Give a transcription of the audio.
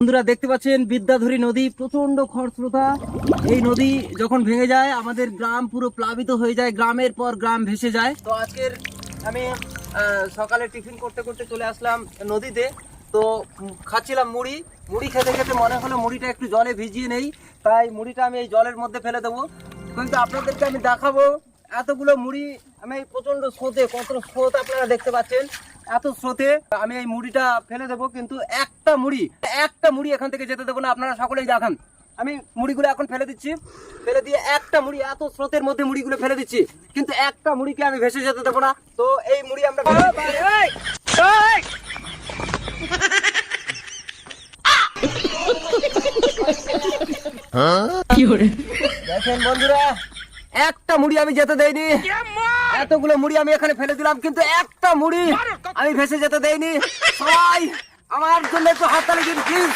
বন্ধুরা দেখতে পাচ্ছেন বিদ্যাধরী নদী প্রচন্ড খরস্রোতা। এই নদী যখন ভেঙে যায় আমাদের গ্রাম পুরো প্লাবিত হয়ে যায়, গ্রামের পর গ্রাম ভেসে যায়। তো আজকের আমি সকালে টিফিন করতে করতে চলে আসলাম নদীতে। তো খাচ্ছিলাম মুড়ি, মুড়ি খেতে খেতে মনে হলো মুড়িটা একটু জলে ভিজিয়ে নেই, তাই মুড়িটা আমি এই জলের মধ্যে ফেলে দেবো। কিন্তু আপনাদেরকে আমি দেখাবো এতগুলো মুড়ি আমি প্রচন্ড স্রোতে, কত স্রোত আপনারা দেখতে পাচ্ছেন, এত স্রোতে আমি এই মুড়িটা ফেলে দেবো। কিন্তু একটা মুড়ি এখান থেকে যেতে দেবো না, আপনারা সকলেই দেখান। আমি মুড়িগুলো এখন ফেলে দিচ্ছি, ফেলে দিয়ে একটা মুড়ি, এত স্রোতের মধ্যে মুড়িগুলো ফেলে দিচ্ছি, কিন্তু একটা মুড়িকে আমি ভেসে যেতে দেবো না। তো এই মুড়ি আমরা দেখেন বন্ধুরা, একটা মুড়ি আমি যেতে দেইনি, এতগুলো মুড়ি আমি এখানে ফেলে দিলাম, কিন্তু একটা মুড়ি আমি ভেসে যেতে দেইনি। সবাই আমার জন্য একটু হাততালি দিন প্লিজ।